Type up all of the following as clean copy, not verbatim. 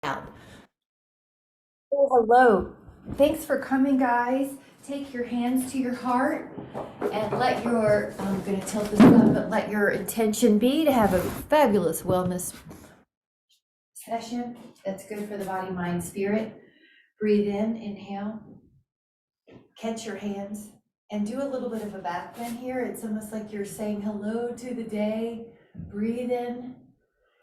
out. Oh, hello. Thanks for coming, guys. Take your hands to your heart and let your, I'm going to tilt this up, but let your intention be to have a fabulous wellness session that's good for the body, mind, spirit. Breathe in, inhale, catch your hands, and do a little bit of a back bend here. It's almost like you're saying hello to the day. Breathe in.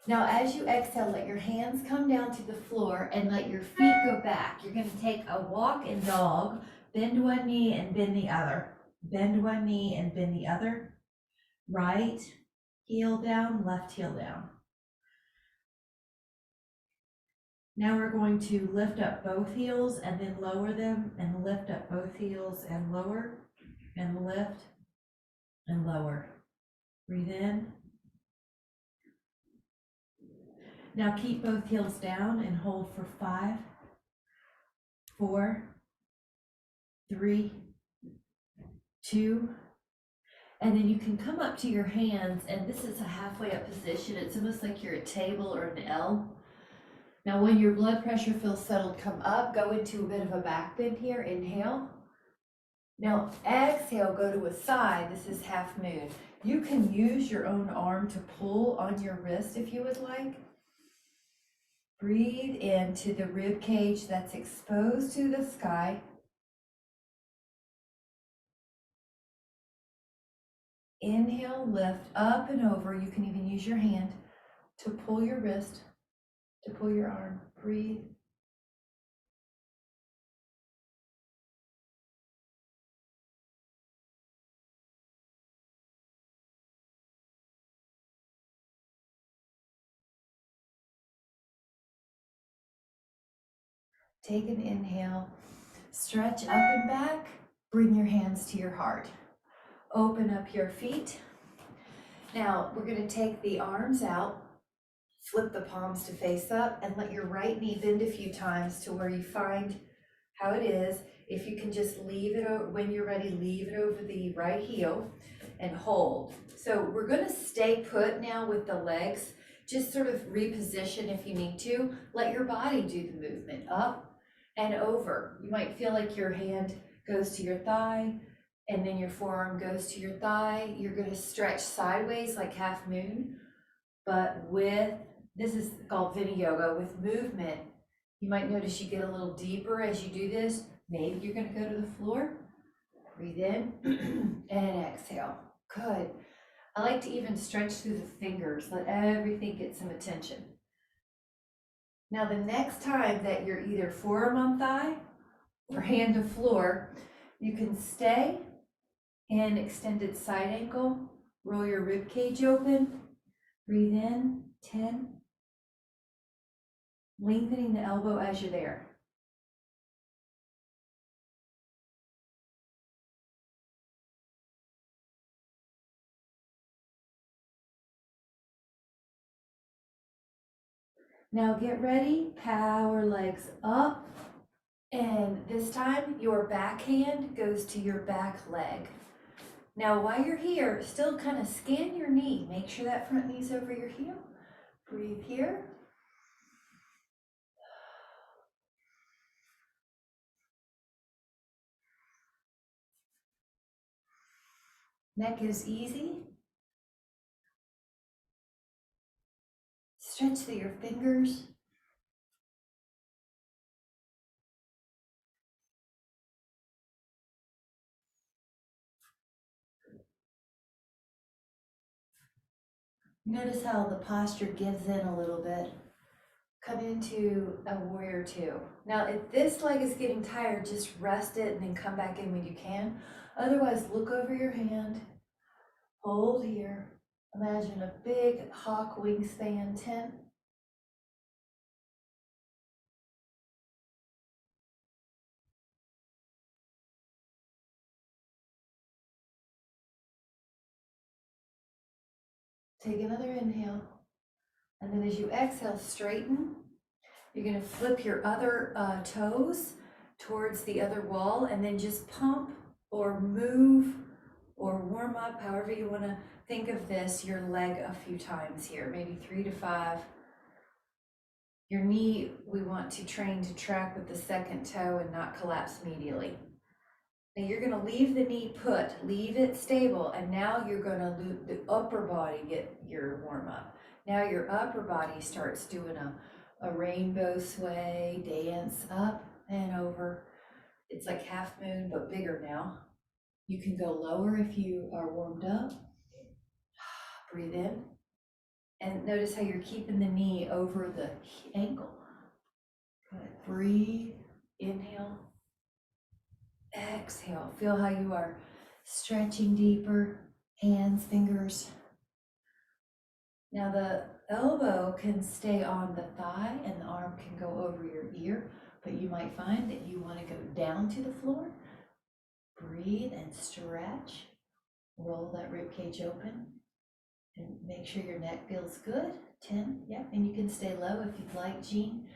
Now, as you exhale, let your hands come down to the floor and let your feet go back. You're going to take a walk and dog, bend one knee and bend the other. Bend one knee and bend the other. Right heel down, left heel down. Now we're going to lift up both heels and then lower them and lift up both heels and lower and lift and lower. Breathe in. Now keep both heels down and hold for 5, 4, 3, 2, and then you can come up to your hands, and this is a halfway up position. It's almost like you're a table or an L. Now when your blood pressure feels settled, come up, go into a bit of a back bend here, inhale. Now exhale, go to a side, this is half moon. You can use your own arm to pull on your wrist if you would like. Breathe into the rib cage that's exposed to the sky. Inhale, lift up and over. You can even use your hand to pull your wrist, to pull your arm. Breathe. Take an inhale, stretch up and back, bring your hands to your heart. Open up your feet. Now we're going to take the arms out, flip the palms to face up, and let your right knee bend a few times to where you find how it is. If you can just leave it over, when you're ready, leave it over the right heel and hold. So we're going to stay put now with the legs. Just sort of reposition if you need to. Let your body do the movement up and over. You might feel like your hand goes to your thigh and then your forearm goes to your thigh. You're going to stretch sideways like half moon, but with, this is called Vini Yoga, with movement. You might notice you get a little deeper as you do this. Maybe you're going to go to the floor. Breathe in and exhale. Good. I like to even stretch through the fingers, let everything get some attention. Now, the next time that you're either forearm on thigh or hand to floor, you can stay in extended side angle, roll your rib cage open, breathe in, 10, lengthening the elbow as you're there. Now get ready, power legs up, and this time your back hand goes to your back leg. Now while you're here, still kind of scan your knee. Make sure that front knee's over your heel. Breathe here. Neck is easy. Stretch through your fingers. Notice how the posture gives in a little bit. Come into a warrior 2. Now, if this leg is getting tired, just rest it and then come back in when you can. Otherwise, look over your hand, hold here. Imagine a big hawk wingspan, 10. Take another inhale. And then as you exhale, straighten. You're going to flip your other toes towards the other wall and then just pump or move or warm up, however you want to think of this, your leg a few times here, maybe 3 to 5. Your knee, we want to train to track with the second toe and not collapse medially. Now you're gonna leave the knee put, leave it stable, and now you're gonna let the upper body get your warm up. Now your upper body starts doing a rainbow sway, dance up and over. It's like half moon, but bigger now. You can go lower if you are warmed up. Breathe in. And notice how you're keeping the knee over the ankle. Good. Breathe, inhale, exhale. Feel how you are stretching deeper, hands, fingers. Now the elbow can stay on the thigh and the arm can go over your ear, but you might find that you want to go down to the floor. Breathe and stretch. Roll that rib cage open and make sure your neck feels good. 10, yep, and you can stay low if you'd like, Jean.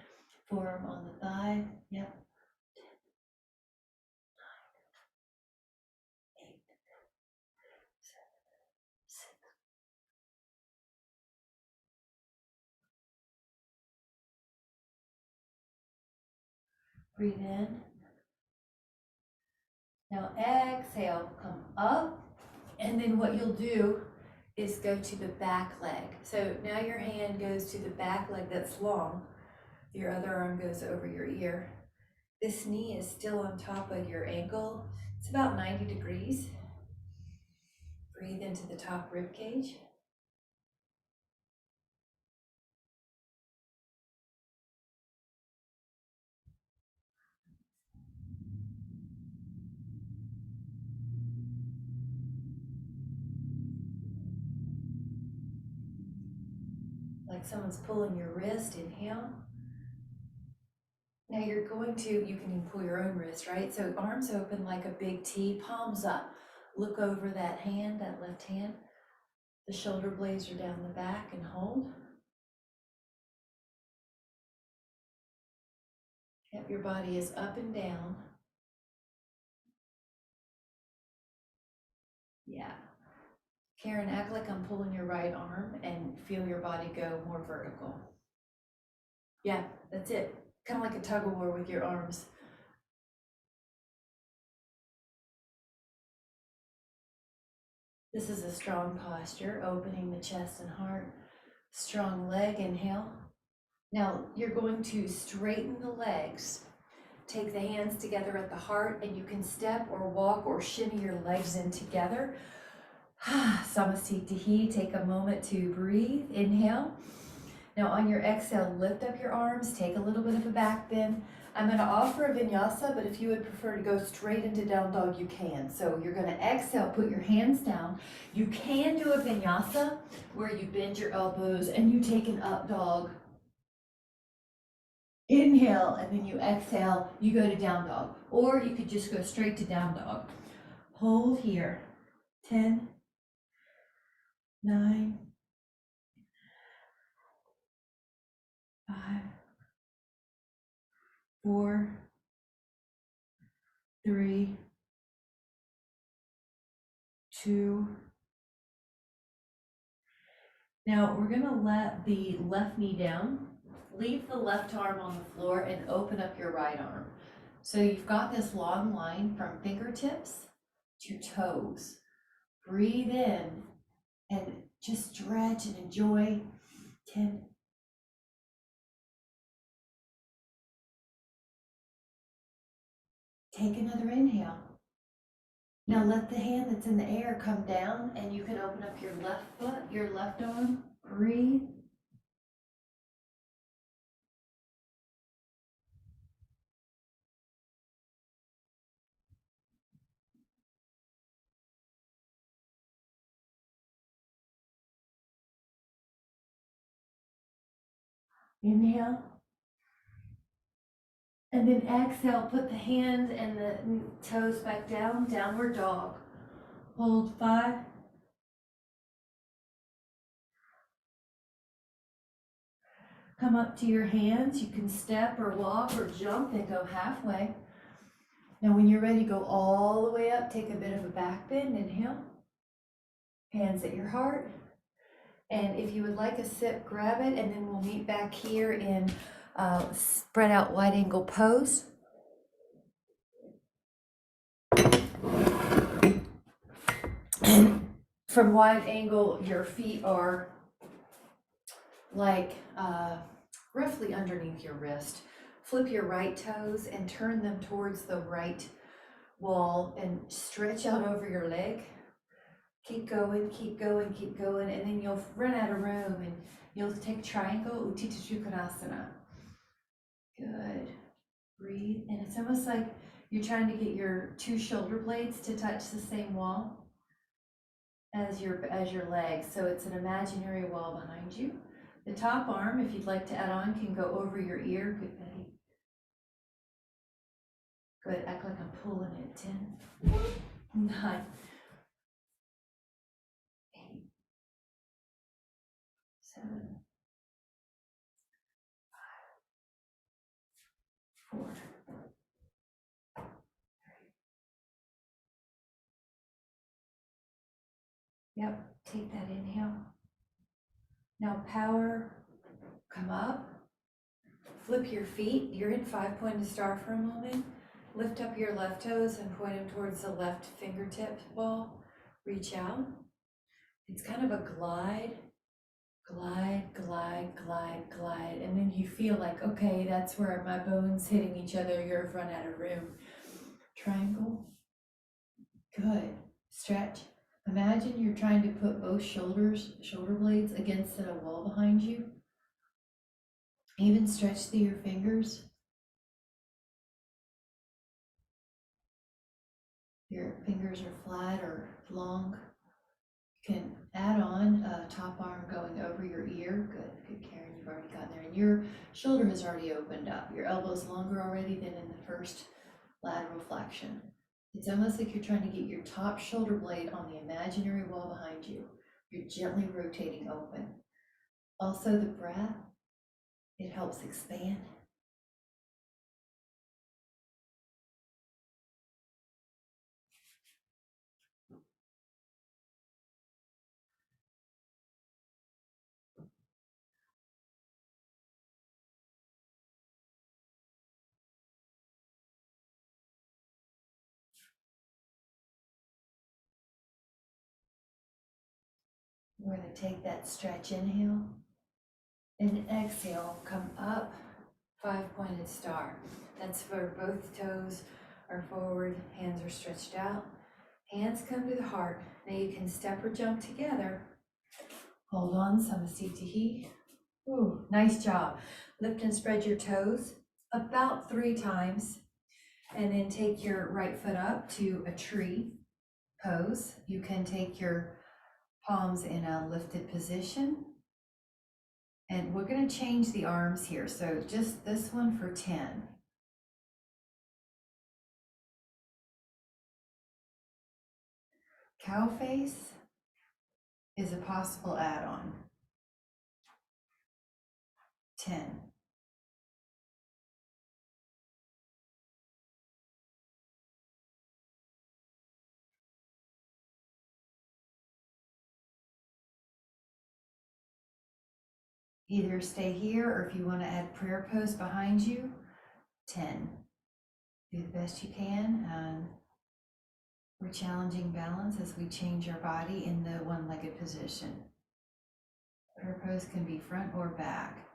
Forearm on the thigh, yep. 10, 9, 8, 7, 6. Breathe in. Now exhale, come up, and then what you'll do is go to the back leg. So now your hand goes to the back leg that's long. Your other arm goes over your ear. This knee is still on top of your ankle. It's about 90 degrees. Breathe into the top rib cage. Like someone's pulling your wrist, inhale. Now you're going to, you can even pull your own wrist, right? So arms open like a big T, palms up. Look over that hand, that left hand. The shoulder blades are down the back and hold. Yep, your body is up and down. Yeah. Karen, act like I'm pulling your right arm and feel your body go more vertical. Yeah, that's it. Kind of like a tug of war with your arms. This is a strong posture, opening the chest and heart. Strong leg, inhale. Now you're going to straighten the legs. Take the hands together at the heart, and you can step or walk or shimmy your legs in together. Samasthiti. Take a moment to breathe. Inhale. Now on your exhale, lift up your arms, take a little bit of a back bend. I'm going to offer a vinyasa, but if you would prefer to go straight into down dog, you can. So you're going to exhale, put your hands down. You can do a vinyasa where you bend your elbows and you take an up dog. Inhale, and then you exhale, you go to down dog. Or you could just go straight to down dog. Hold here. 10, 9, 5, 4, 3, 2. Now we're going to let the left knee down, leave the left arm on the floor, and open up your right arm. So you've got this long line from fingertips to toes. Breathe in and just stretch and enjoy. 10. Take another inhale. Now let the hand that's in the air come down, and you can open up your left foot, your left arm. Breathe. Inhale. And then exhale, put the hand and the toes back down, downward dog. Hold 5. Come up to your hands. You can step or walk or jump and go halfway. Now when you're ready, go all the way up. Take a bit of a back bend. Inhale. Hands at your heart. And if you would like a sip, grab it, and then we'll meet back here in Spread out wide angle pose. And from wide angle, your feet are like roughly underneath your wrist. Flip your right toes and turn them towards the right wall and stretch out over your leg. Keep going, keep going, keep going, and then you'll run out of room and you'll take triangle, Utthita Trikonasana. Good. Breathe, and it's almost like you're trying to get your two shoulder blades to touch the same wall as your legs. So it's an imaginary wall behind you. The top arm, if you'd like to add on, can go over your ear. Good, Betty. Good, act like I'm pulling it. 10, 9, 8, 7, 4, 3. Yep, take that inhale. Now power, come up, flip your feet. You're in 5-pointed star for a moment. Lift up your left toes and point them towards the left fingertip ball. Reach out. It's kind of a glide, glide, glide, glide, glide. And then you feel like, okay, that's where my bones hitting each other. You've run out of room. Triangle. Good. Stretch. Imagine you're trying to put both shoulder blades against a wall behind you. Even stretch through your fingers. Your fingers are flat or long. You can add on a top arm going over your ear. Good, Karen, you've already gotten there. And your shoulder has already opened up. Your elbow's longer already than in the first lateral flexion. It's almost like you're trying to get your top shoulder blade on the imaginary wall behind you. You're gently rotating open. Also the breath, it helps expand. We're going to take that stretch inhale and exhale, come up, 5-pointed star. That's where both toes are forward, hands are stretched out. Hands come to the heart. Now you can step or jump together. Hold on, Samasthiti. Ooh, nice job. Lift and spread your toes about 3 times. And then take your right foot up to a tree pose. You can take your palms in a lifted position. And we're going to change the arms here. So just this one for 10. Cow face is a possible add-on. 10. Either stay here, or if you want to add prayer pose behind you, 10. Do the best you can, and we're challenging balance as we change our body in the one-legged position. Prayer pose can be front or back.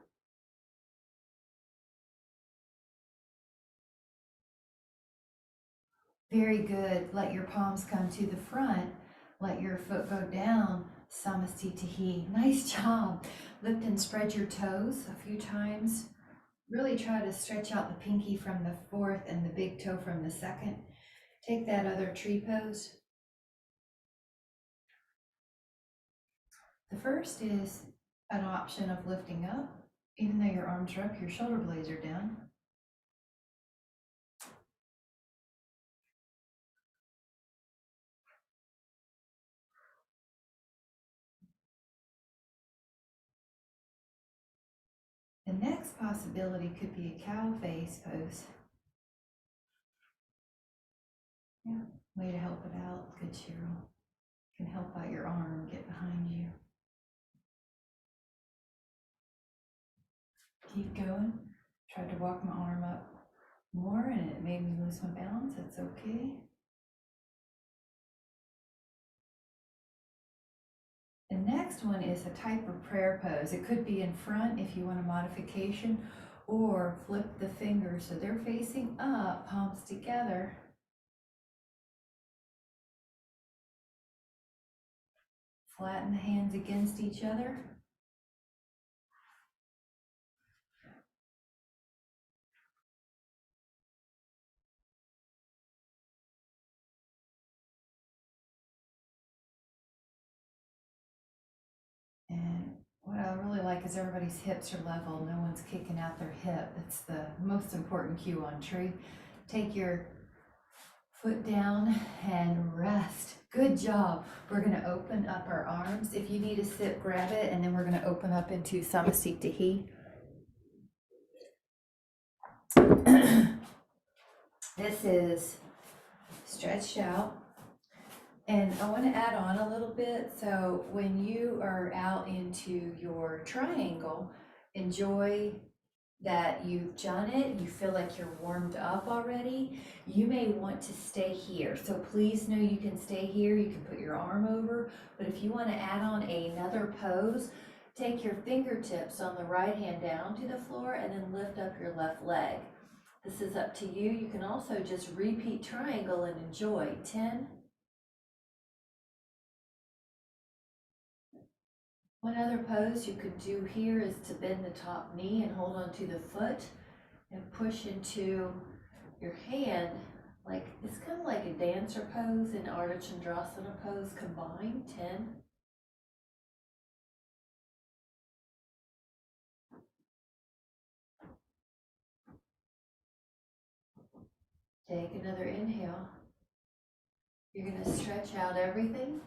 Very good. Let your palms come to the front. Let your foot go down. Samasthiti. Nice job. Lift and spread your toes a few times. Really try to stretch out the pinky from the fourth and the big toe from the second. Take that other tree pose. The first is an option of lifting up. Even though your arms are up, your shoulder blades are down. The next possibility could be a cow face pose. Yeah, way to help it out. Good, Cheryl. Can help out your arm get behind you. Keep going. Tried to walk my arm up more and it made me lose my balance. That's okay. The next one is a type of prayer pose. It could be in front if you want a modification, or flip the fingers so they're facing up, palms together. Flatten the hands against each other. And what I really like is everybody's hips are level. No one's kicking out their hip. That's the most important cue on tree. Take your foot down and rest. Good job. We're going to open up our arms. If you need a sip, grab it, and then we're going to open up into Samasthiti. This is stretched out. And I want to add on a little bit. So when you are out into your triangle, enjoy that you've done it. You feel like you're warmed up already. You may want to stay here. So please know you can stay here. You can put your arm over. But if you want to add on another pose, take your fingertips on the right hand down to the floor and then lift up your left leg. This is up to you. You can also just repeat triangle and enjoy. 10. One other pose you could do here is to bend the top knee and hold on to the foot and push into your hand. Like it's kind of like a dancer pose and Ardha Chandrasana pose combined. 10. Take another inhale. You're going to stretch out everything.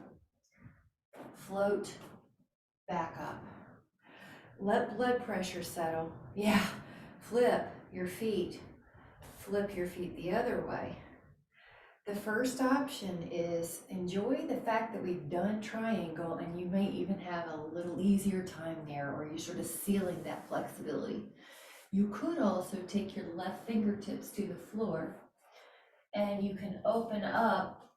Float back up. Let blood pressure settle. Yeah. Flip your feet. Flip your feet the other way. The first option is enjoy the fact that we've done triangle, and you may even have a little easier time there, or you're sort of sealing that flexibility. You could also take your left fingertips to the floor and you can open up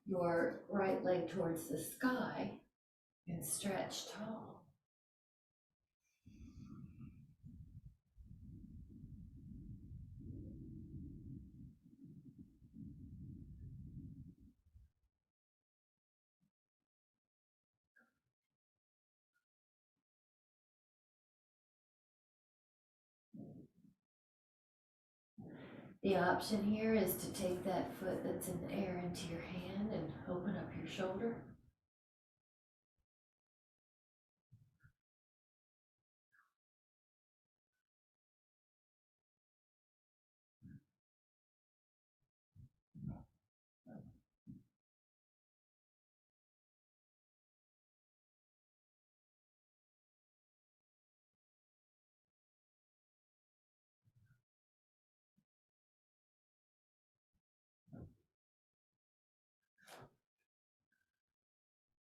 your right leg towards the sky and stretch tall. The option here is to take that foot that's in the air into your hand and open up your shoulder.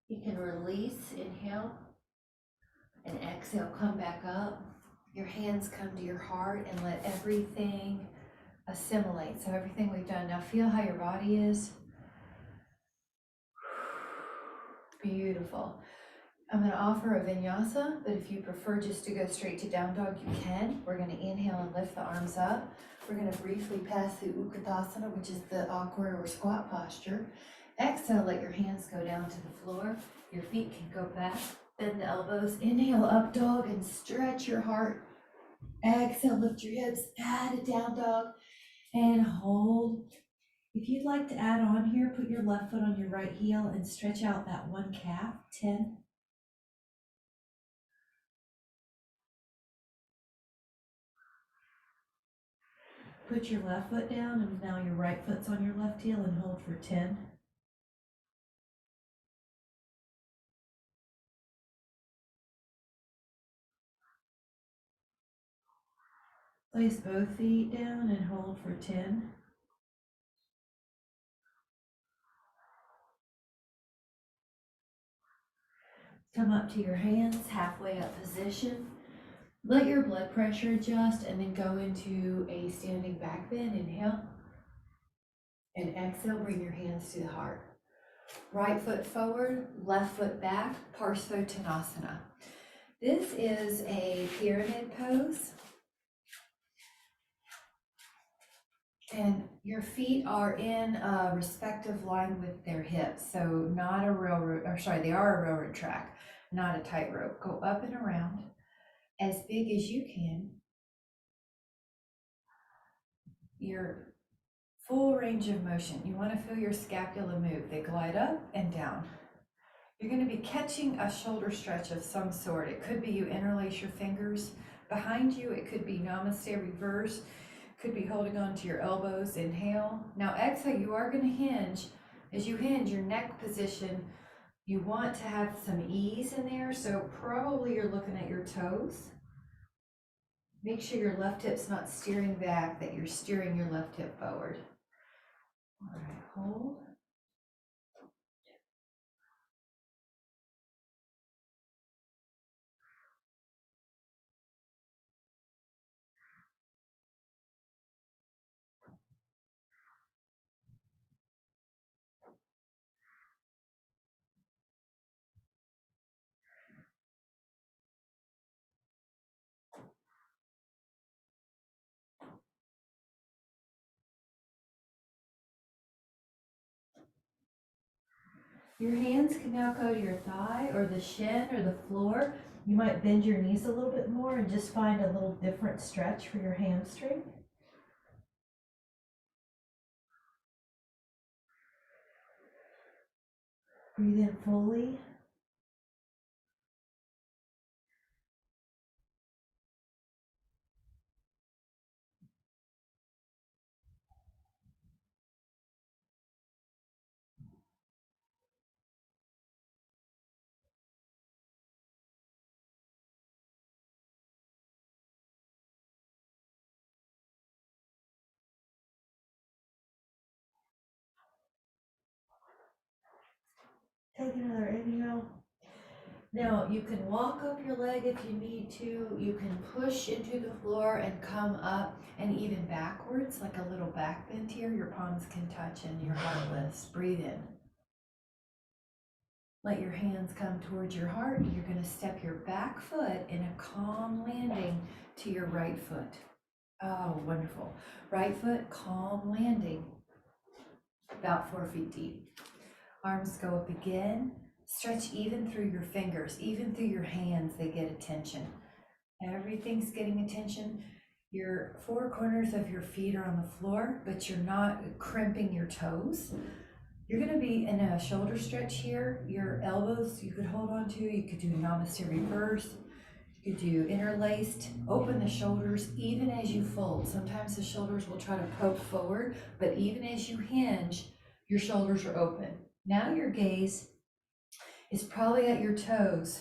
You can release, inhale, and exhale, come back up. Your hands come to your heart and let everything assimilate. So everything we've done, now feel how your body is. Beautiful. I'm going to offer a vinyasa, but if you prefer just to go straight to down dog, you can. We're going to inhale and lift the arms up. We're going to briefly pass through Utkatasana, which is the awkward or squat posture. Exhale, let your hands go down to the floor. Your feet can go back. Bend the elbows. Inhale, up dog, and stretch your heart. Exhale, lift your hips. Add a down dog and hold. If you'd like to add on here, put your left foot on your right heel and stretch out that one calf. 10. Put your left foot down and now your right foot's on your left heel and hold for 10. Place both feet down and hold for 10. Come up to your hands, halfway up position. Let your blood pressure adjust and then go into a standing back bend. Inhale and exhale, bring your hands to the heart. Right foot forward, left foot back, Parsvottanasana. This is a pyramid pose. And your feet are in a respective line with their hips. So not a railroad, or sorry, they are a railroad track, not a tightrope. Go up and around as big as you can. Your full range of motion. You want to feel your scapula move. They glide up and down. You're going to be catching a shoulder stretch of some sort. It could be you interlace your fingers behind you. It could be namaste reverse. Could be holding on to your elbows. Inhale. Now exhale, you are going to hinge. As you hinge, your neck position, you want to have some ease in there. So probably you're looking at your toes. Make sure your left hip's not steering back, that you're steering your left hip forward. All right, hold. Your hands can now go to your thigh or the shin or the floor. You might bend your knees a little bit more and just find a little different stretch for your hamstring. Breathe in fully. Take another inhale. Now you can walk up your leg if you need to. You can push into the floor and come up and even backwards, like a little back bend here. Your palms can touch and your heart lifts. Breathe in. Let your hands come towards your heart. You're going to step your back foot in a calm landing to your right foot. Oh, wonderful. Right foot, calm landing, about 4 feet deep. Arms go up again. Stretch even through your fingers, even through your hands, they get attention. Everything's getting attention. Your four corners of your feet are on the floor, but you're not crimping your toes. You're going to be in a shoulder stretch here. Your elbows you could hold on to. You could do namaste reverse. You could do interlaced. Open the shoulders even as you fold. Sometimes the shoulders will try to poke forward, but even as you hinge, your shoulders are open. Now your gaze is probably at your toes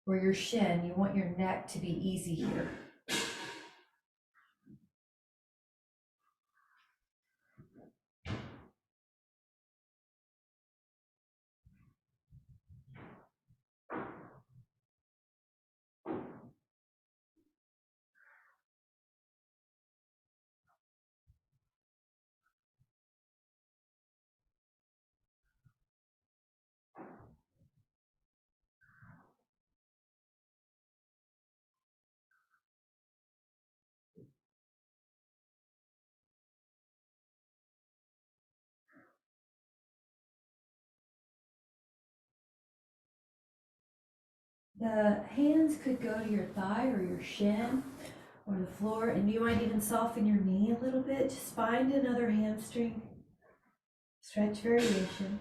or your shin. You want your neck to be easy here. The hands could go to your thigh or your shin or the floor, and you might even soften your knee a little bit. Just find another hamstring stretch variation.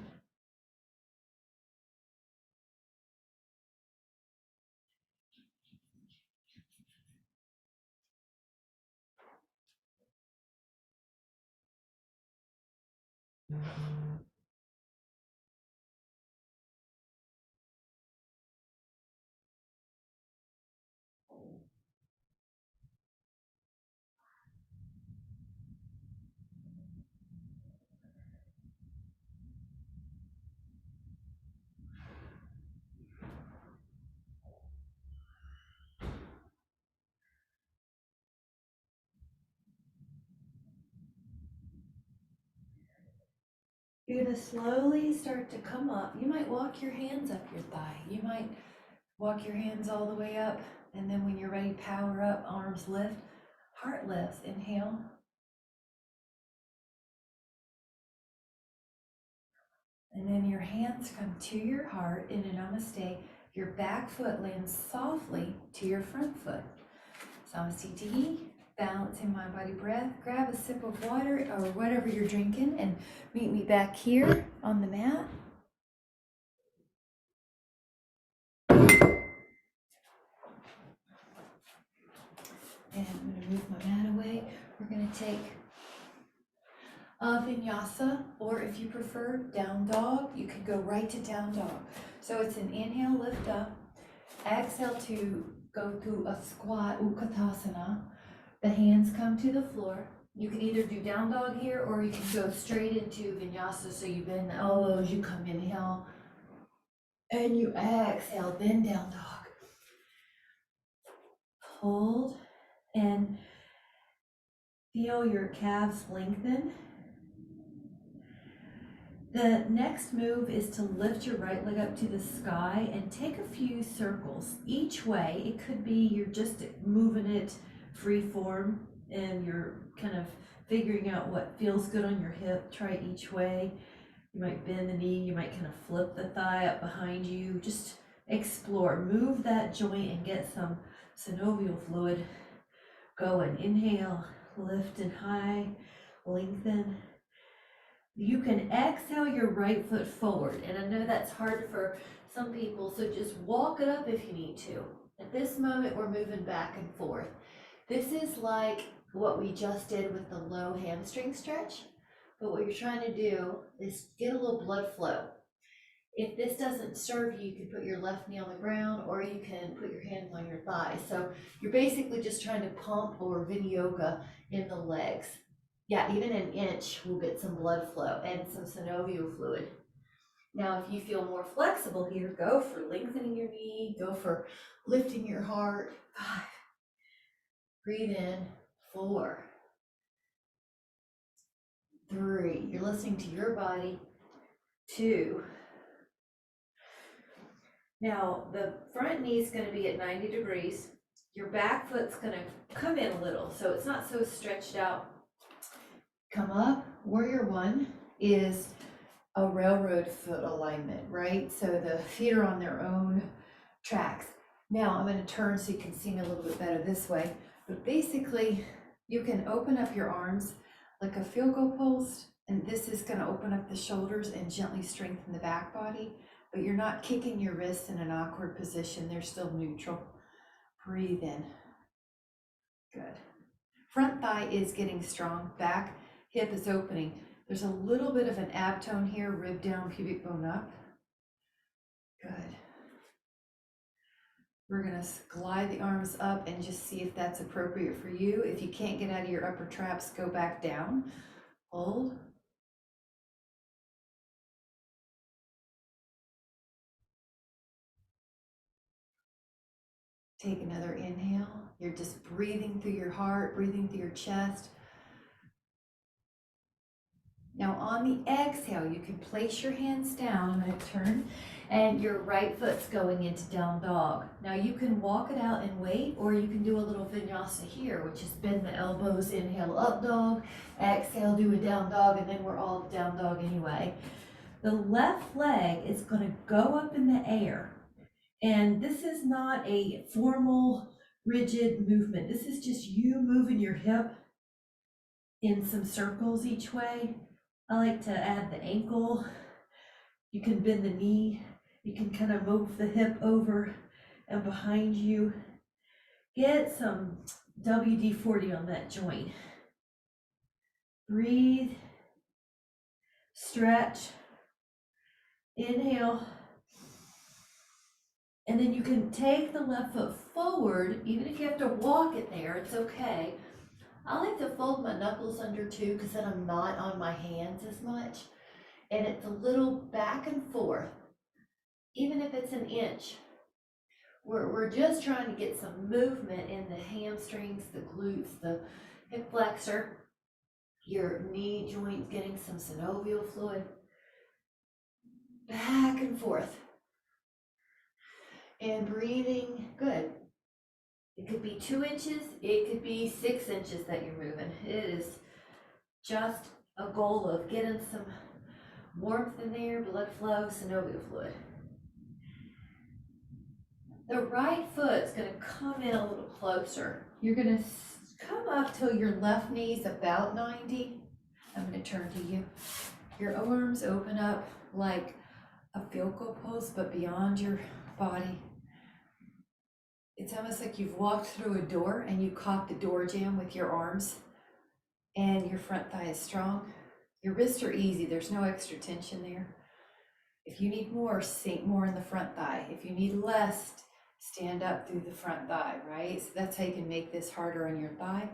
You're gonna slowly start to come up. You might walk your hands up your thigh. You might walk your hands all the way up, and then when you're ready, power up, arms lift, heart lifts. Inhale. And then your hands come to your heart in a namaste. Your back foot lands softly to your front foot. Samasthiti, balancing my body breath. Grab a sip of water or whatever you're drinking and meet me back here on the mat. And I'm going to move my mat away. We're going to take a vinyasa, or if you prefer, down dog. You could go right to down dog. So it's an inhale, lift up. Exhale to go to a squat, Utkatasana. The hands come to the floor. You can either do down dog here, or you can go straight into vinyasa. So you bend the elbows, you come inhale, and you exhale, then down dog. Hold, and feel your calves lengthen. The next move is to lift your right leg up to the sky and take a few circles each way. It could be you're just moving it free form and you're kind of figuring out what feels good on your hip. Try it each way. You might bend the knee, you might kind of flip the thigh up behind you. Just explore, move that joint and get some synovial fluid going. Inhale, lift and high, lengthen. You can exhale your right foot forward, and I know that's hard for some people, so just walk it up if you need to. At this moment, we're moving back and forth. This is like what we just did with the low hamstring stretch, but what you're trying to do is get a little blood flow. If this doesn't serve you, you can put your left knee on the ground, or you can put your hands on your thighs. So you're basically just trying to pump or vinyasa in the legs. Yeah, even an inch will get some blood flow and some synovial fluid. Now, if you feel more flexible here, go for lengthening your knee, go for lifting your heart. 5. Breathe in. 4. 3. You're listening to your body. 2. Now, the front knee is going to be at 90 degrees. Your back foot's going to come in a little, so it's not so stretched out. Come up. Warrior 1 is a railroad foot alignment, right? So the feet are on their own tracks. Now I'm going to turn so you can see me a little bit better this way. But basically, you can open up your arms like a field goal post, and this is going to open up the shoulders and gently strengthen the back body, but you're not kicking your wrists in an awkward position. They're still neutral. Breathe in. Good. Front thigh is getting strong. Back hip is opening. There's a little bit of an ab tone here, rib down, pubic bone up. Good. We're gonna glide the arms up and just see if that's appropriate for you. If you can't get out of your upper traps, go back down. Hold. Take another inhale. You're just breathing through your heart, breathing through your chest. Now on the exhale, you can place your hands down. I'm going to turn, and your right foot's going into down dog. Now you can walk it out and wait, or you can do a little vinyasa here, which is bend the elbows, inhale up dog, exhale do a down dog, and then we're all down dog anyway. The left leg is going to go up in the air, and this is not a formal rigid movement. This is just you moving your hip in some circles each way. I like to add the ankle. You can bend the knee. You can kind of move the hip over and behind you. Get some WD-40 on that joint. Breathe. Stretch. Inhale. And then you can take the left foot forward. Even if you have to walk it there, it's okay. I like to fold my knuckles under too, because then I'm not on my hands as much. And it's a little back and forth, even if it's an inch. We're just trying to get some movement in the hamstrings, the glutes, the hip flexor, your knee joint getting some synovial fluid. back and forth. And breathing, good. It could be 2 inches, it could be 6 inches that you're moving. It is just a goal of getting some warmth in there, blood flow, synovial fluid. The right foot's gonna come in a little closer. You're gonna come up till your left knee's about 90. I'm gonna turn to you. Your arms open up like a field goal post, but beyond your body. It's almost like you've walked through a door and you caught the door jamb with your arms and your front thigh is strong. Your wrists are easy, there's no extra tension there. If you need more, sink more in the front thigh. If you need less, stand up through the front thigh, right? So that's how you can make this harder on your thigh.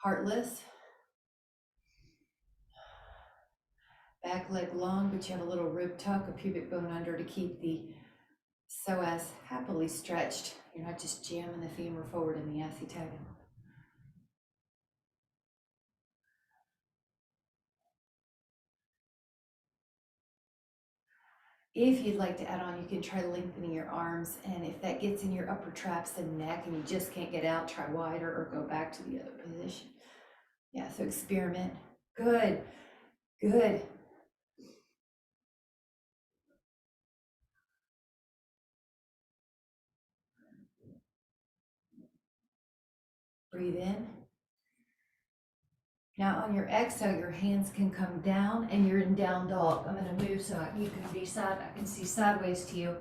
Heartless. Back leg long, but you have a little rib tuck, a pubic bone under to keep the psoas happily stretched. You're not just jamming the femur forward in the acetabular. If you'd like to add on, you can try lengthening your arms, and if that gets in your upper traps and neck and you just can't get out, try wider or go back to the other position. Yeah, so experiment. Good, good. Breathe in. Now on your exhale, your hands can come down and you're in down dog. I'm gonna move so you can be I can see sideways to you.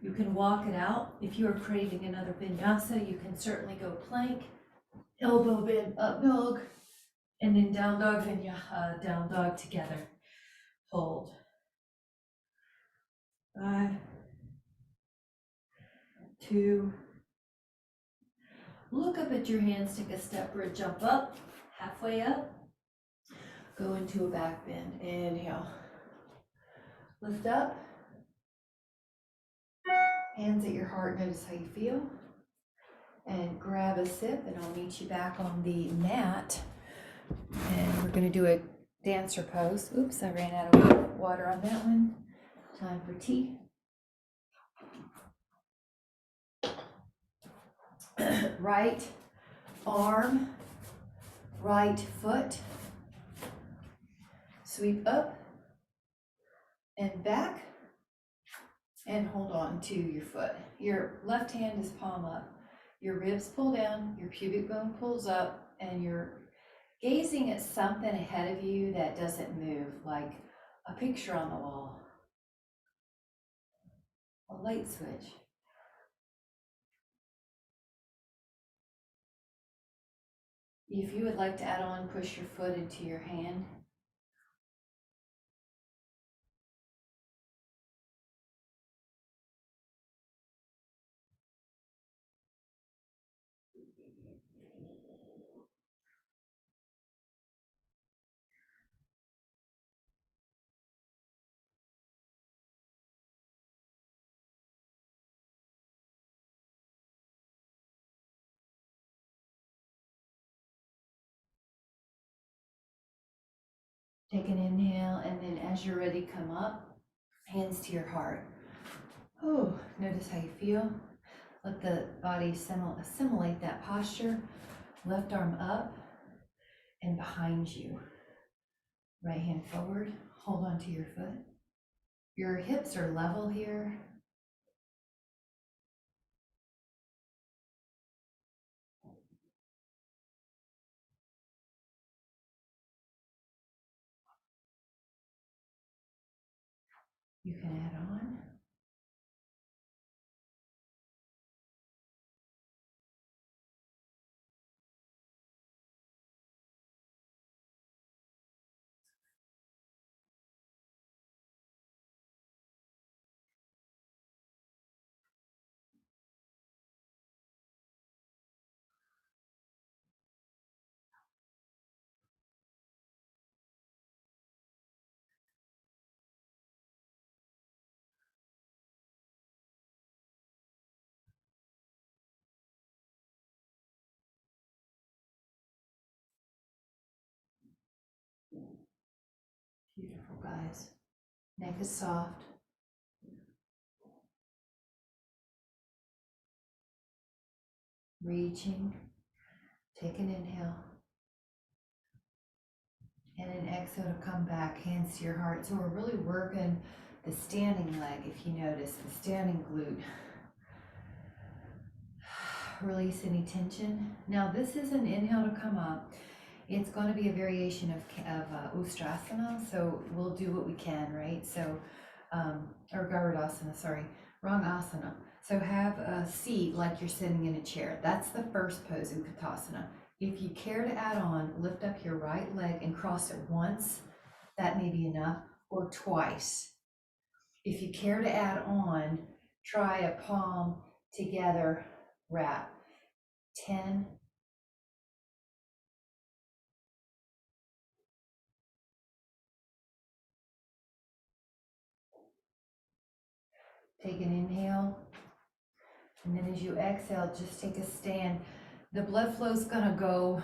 You can walk it out. If you are craving another vinyasa, you can certainly go plank, elbow bend, up dog, and then down dog, down dog together. Hold. 5, 2. Look up at your hands, take a step or a jump up, halfway up. Go into a back bend. Inhale. Lift up. Hands at your heart, notice how you feel. And grab a sip, and I'll meet you back on the mat. And we're gonna do a dancer pose. Oops, I ran out of water on that one. Time for tea. Right arm, right foot. Sweep up and back. And hold on to your foot. Your left hand is palm up. Your ribs pull down, your pubic bone pulls up, and you're gazing at something ahead of you that doesn't move, like a picture on the wall, a light switch. If you would like to add on, push your foot into your hand. Take an inhale, and then as you're ready, come up, hands to your heart. Oh, notice how you feel. Let the body assimilate that posture. Left arm up and behind you. Right hand forward, hold on to your foot. Your hips are level here. You can add on. Beautiful, guys. Neck is soft. Reaching. Take an inhale. And an exhale to come back, hands to your heart. So we're really working the standing leg, if you notice, the standing glute. Release any tension. Now this is an inhale to come up. It's going to be a variation of Ustrasana, so we'll do what we can, right? So, or Garudasana, sorry, wrong asana. So have a seat like you're sitting in a chair. That's the first pose in Utkatasana. If you care to add on, lift up your right leg and cross it once. That may be enough, or twice. If you care to add on, try a palm together wrap. 10. Take an inhale. And then as you exhale, just take a stand. The blood flow is gonna go,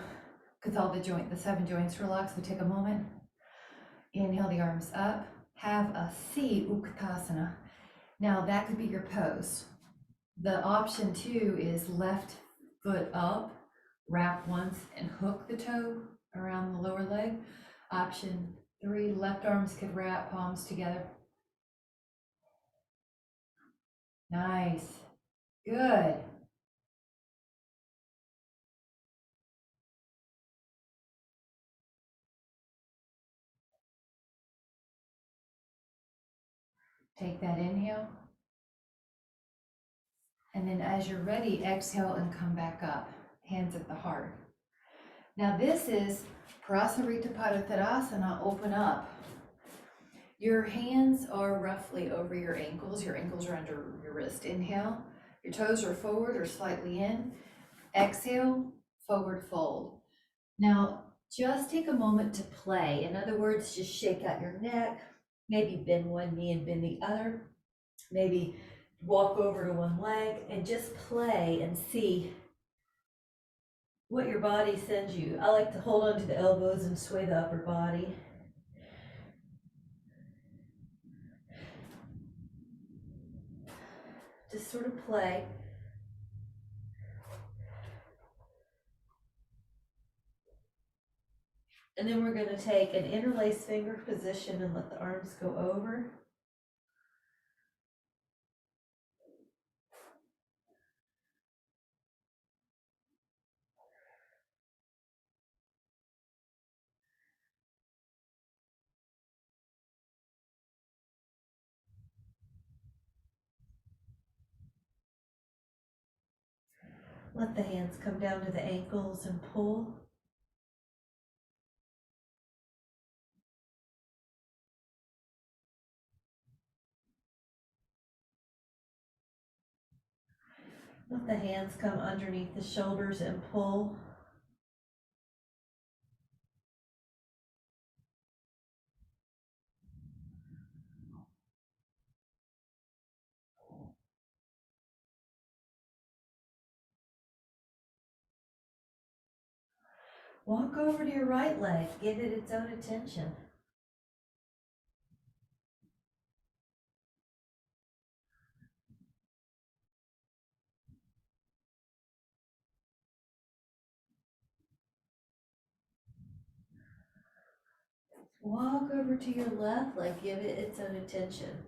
because all the 7 joints relax, so take a moment. Inhale the arms up. Have a seat, Utkatasana. Now that could be your pose. The option 2 is left foot up, wrap once and hook the toe around the lower leg. Option 3, left arms could wrap, palms together. Nice, good. Take that inhale. And then as you're ready, exhale and come back up, hands at the heart. Now this is Prasarita Padottanasana, open up. Your hands are roughly over your ankles are under your wrist. Inhale, your toes are forward or slightly in. Exhale, forward fold. Now just take a moment to play. In other words, just shake out your neck, maybe bend one knee and bend the other. Maybe walk over to one leg and just play and see what your body sends you. I like to hold onto the elbows and sway the upper body. Just sort of play. And then we're going to take an interlaced finger position and let the arms go over. Let the hands come down to the ankles and pull. Let the hands come underneath the shoulders and pull. Walk over to your right leg, give it its own attention. Walk over to your left leg, give it its own attention.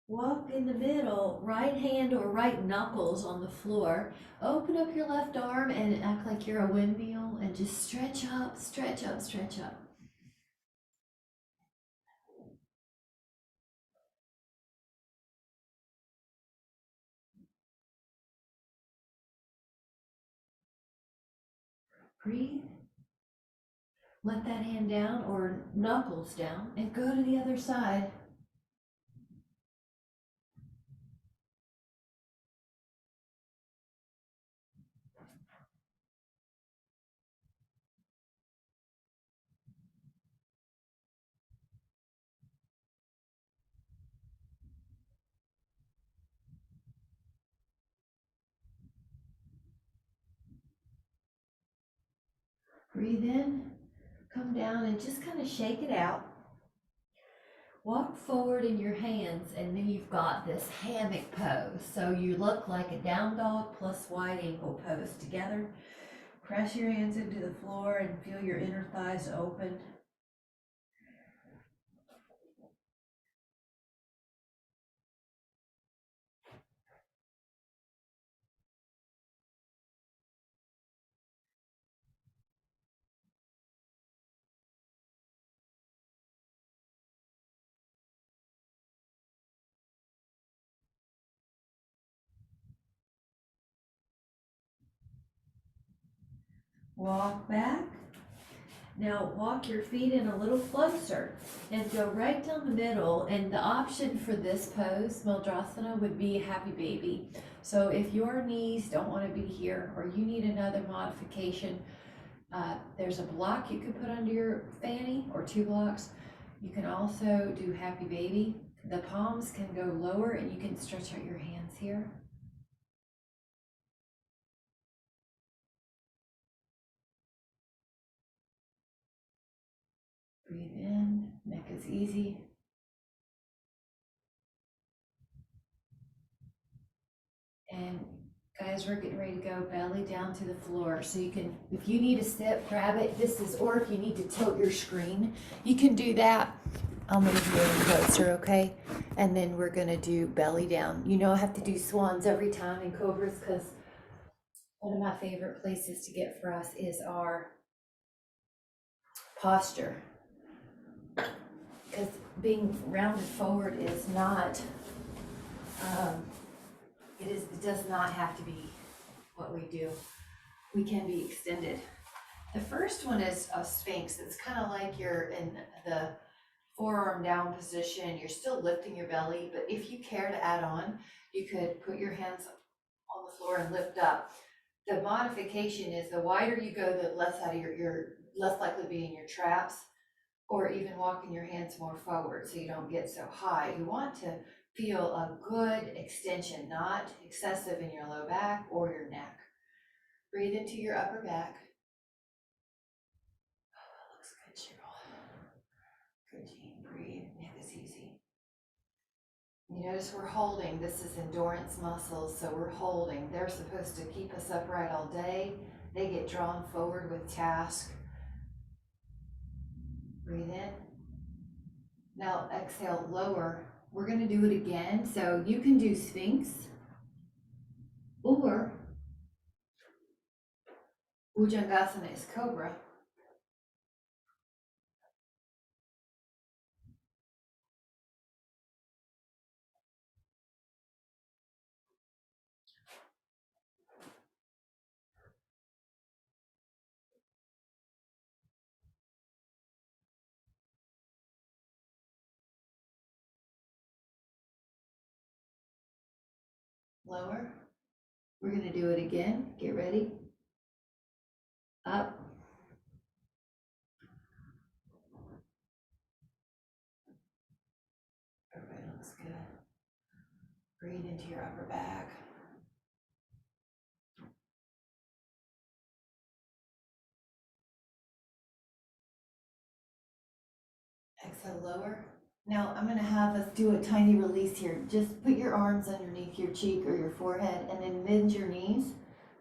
Walk in the middle, right hand or right knuckles on the floor. Open up your left arm and act like you're a windmill and just stretch up, stretch up, stretch up. Breathe. Let that hand down or knuckles down and go to the other side. Breathe in, come down and just kind of shake it out. Walk forward in your hands, and then you've got this hammock pose. So you look like a down dog plus wide ankle pose together. Press your hands into the floor and feel your inner thighs open. Walk back. Now walk your feet in a little closer and go right down the middle. And the option for this pose, Mudrasana, would be happy baby. So if your knees don't want to be here or you need another modification, there's a block you can put under your fanny or 2 blocks. You can also do happy baby. The palms can go lower and you can stretch out your hands here. Breathe in, neck is easy. And guys, we're getting ready to go belly down to the floor. So you can, if you need to sit, grab it. This is, or if you need to tilt your screen, you can do that. I'll move you in closer, okay? And then we're gonna do belly down. You know I have to do swans every time in cobras because one of my favorite places to get for us is our posture. Because being rounded forward is not, it does not have to be what we do. We can be extended. The first one is a sphinx. It's kind of like you're in the forearm down position. You're still lifting your belly, but if you care to add on, you could put your hands on the floor and lift up. The modification is the wider you go, the less out of you're less likely to be in your traps, or even walking your hands more forward so you don't get so high. You want to feel a good extension, not excessive in your low back or your neck. Breathe into your upper back. Oh, that looks good, Cheryl. Good, Jean. Breathe. Neck is easy. You notice we're holding. This is endurance muscles, so we're holding. They're supposed to keep us upright all day. They get drawn forward with task. Breathe in. Now exhale, lower. We're going to do it again. So you can do Sphinx or Bhujangasana is Cobra. Lower. We're going to do it again. Get ready. Up. Everybody looks good. Breathe into your upper back. Exhale, lower. Now I'm going to have us do a tiny release here. Just put your arms underneath your cheek or your forehead and then bend your knees.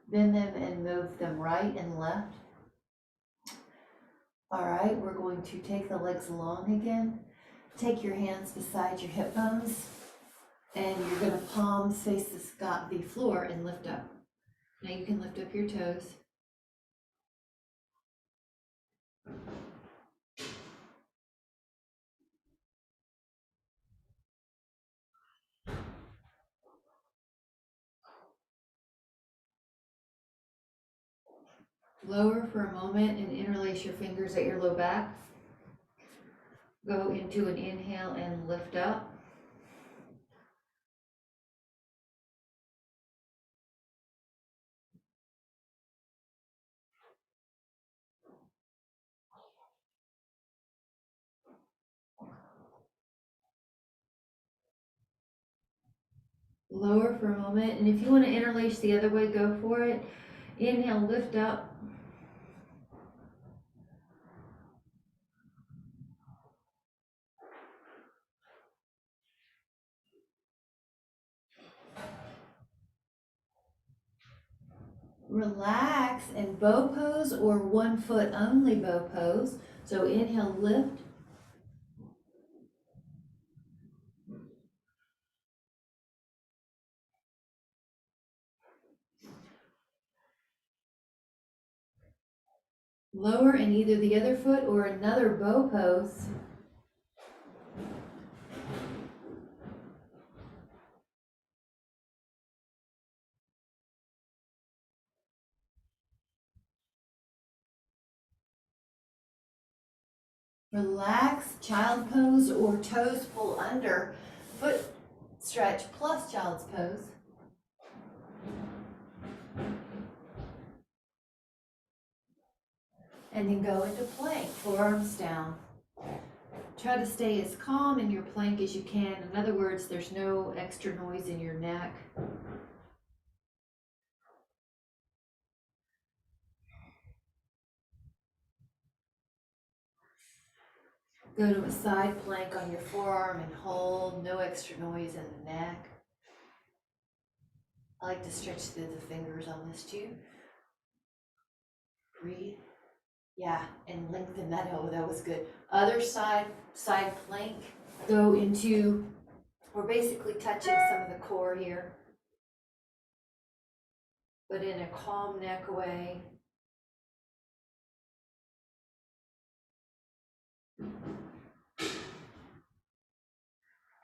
Bend them and move them right and left. All right, we're going to take the legs long again. Take your hands beside your hip bones and you're going to palms face the floor and lift up. Now you can lift up your toes. Lower for a moment and interlace your fingers at your low back. Go into an inhale and lift up. Lower for a moment, and if you want to interlace the other way, go for it. Inhale, lift up. Relax and bow pose or 1 foot only bow pose. So inhale, lift. Lower in either the other foot or another bow pose. Relax, child pose or toes pull under. Foot stretch plus child's pose. And then go into plank, forearms down. Try to stay as calm in your plank as you can. In other words, there's no extra noise in your neck. Go to a side plank on your forearm and hold, no extra noise in the neck. I like to stretch through the fingers on this too. Breathe. Yeah, and lengthen that elbow, that was good. Other side plank. Go into, we're basically touching some of the core here, but in a calm neck way.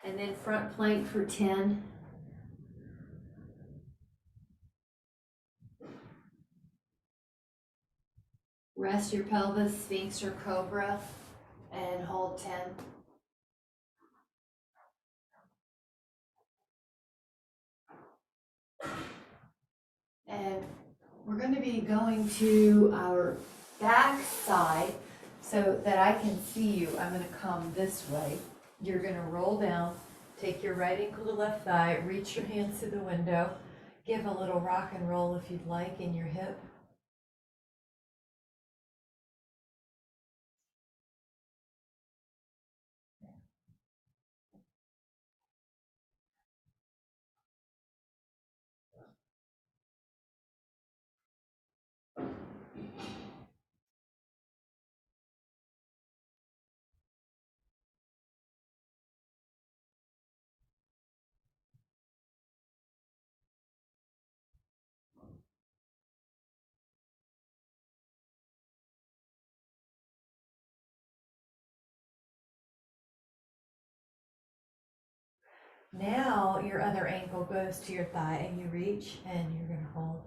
And then front plank for 10. Rest your pelvis, Sphinx or Cobra, and hold 10. And we're going to be going to our back side so that I can see you. I'm going to come this way. You're going to roll down, take your right ankle to left thigh, reach your hands to the window, give a little rock and roll if you'd like in your hip. Now your other ankle goes to your thigh and you reach and you're going to hold.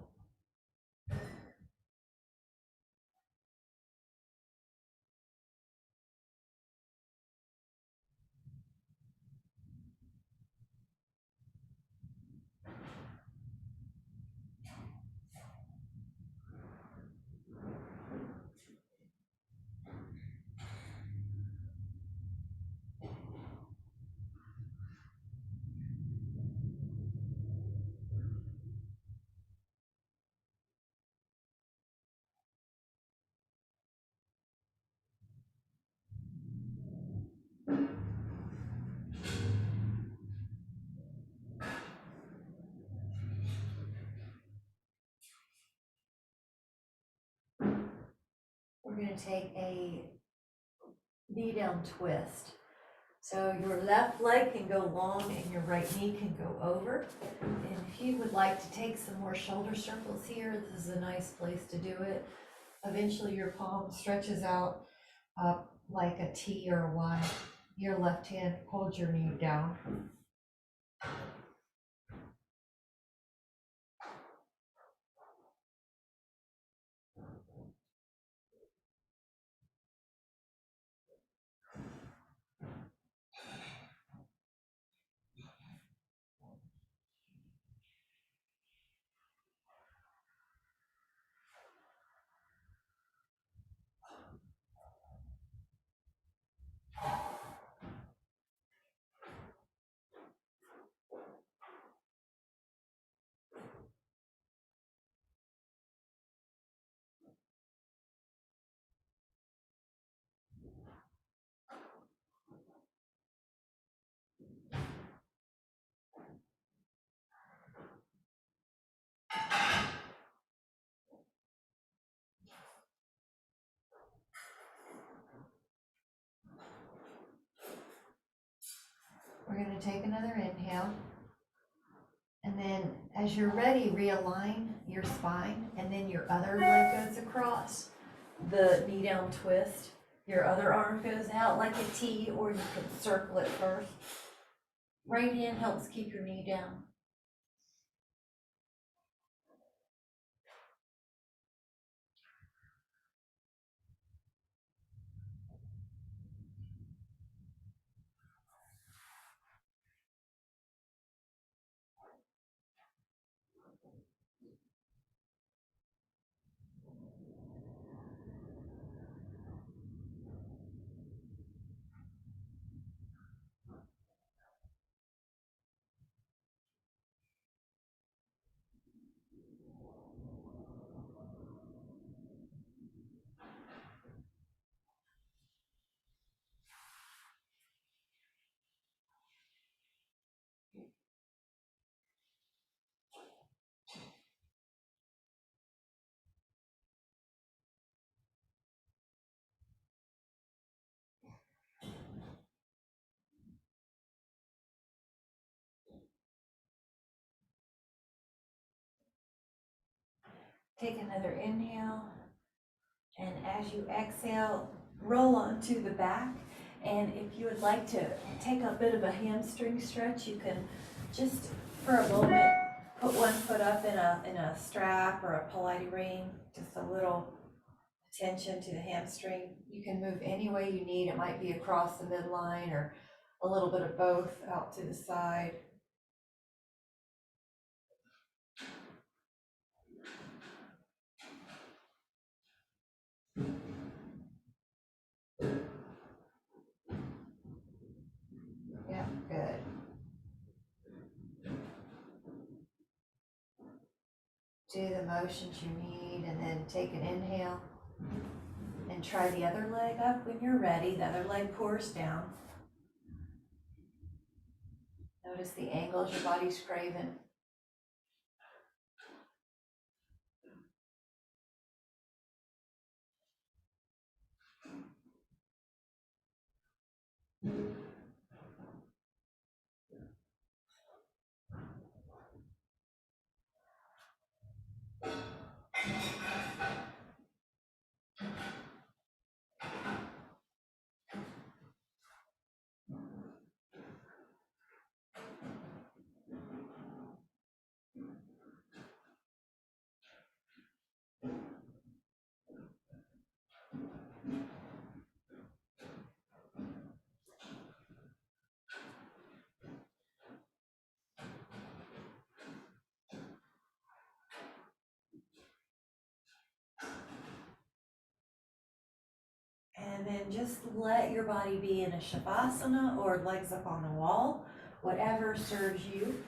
We're going to take a knee down twist. So your left leg can go long and your right knee can go over. And if you would like to take some more shoulder circles here, this is a nice place to do it. Eventually your palm stretches out up like a T or a Y. Your left hand holds your knee down. going to take another inhale. And then as you're ready, realign your spine, and then your other leg goes across. The knee down twist. Your other arm goes out like a T, or you can circle it first. Right hand helps keep your knee down. Take another inhale, and as you exhale, roll onto the back. And if you would like to take a bit of a hamstring stretch, you can just for a moment put one foot up in a strap or a Pilates ring, just a little attention to the hamstring. You can move any way you need. It might be across the midline or a little bit of both out to the side. Yeah, good. Do the motions you need, and then take an inhale and try the other leg up when you're ready. The other leg pours down. Notice the angles your body's craving. And then just let your body be in a shavasana or legs up on the wall, whatever serves you.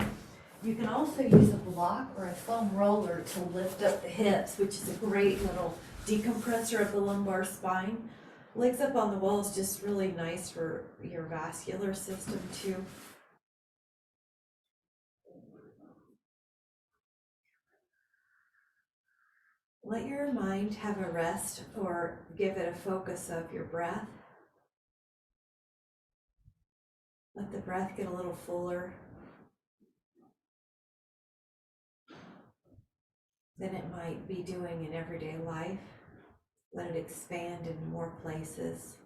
You can also use a block or a foam roller to lift up the hips, which is a great little decompressor of the lumbar spine. Legs up on the wall is just really nice for your vascular system too. Let your mind have a rest or give it a focus of your breath. Let the breath get a little fuller than it might be doing in everyday life. Let it expand in more places.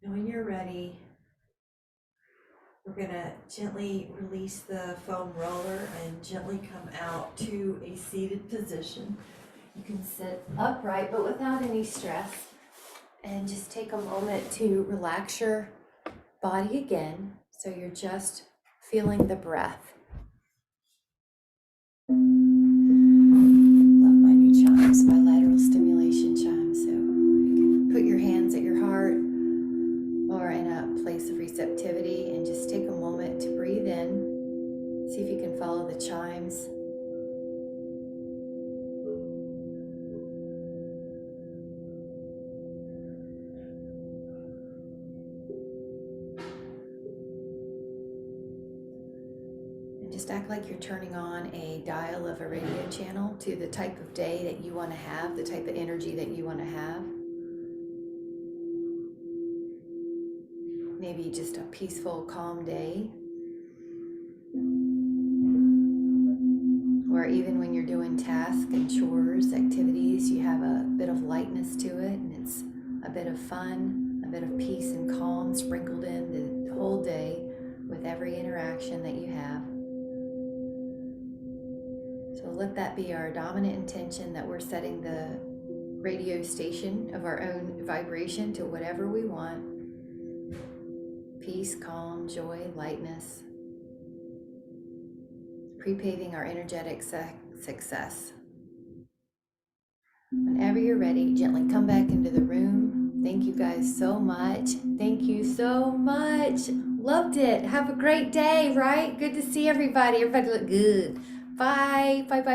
And when you're ready, we're going to gently release the foam roller and gently come out to a seated position. You can sit upright but without any stress, and just take a moment to relax your body again, so you're just feeling the breath. Love my new chimes, bilateral stimulation chimes. So you can put your hands at your heart act like you're turning on a dial of a radio channel to the type of day that you want to have, the type of energy that you want to have. Maybe just a peaceful, calm day. Or even when you're doing tasks and chores, activities, you have a bit of lightness to it, and it's a bit of fun, a bit of peace and calm sprinkled in the whole day with every interaction that you have. So let that be our dominant intention, that we're setting the radio station of our own vibration to whatever we want. Peace, calm, joy, lightness. Pre-paving our energetic success. Whenever you're ready, gently come back into the room. Thank you guys so much. Thank you so much. Loved it. Have a great day, right? Good to see everybody. Everybody look good. Bye. Bye. Bye.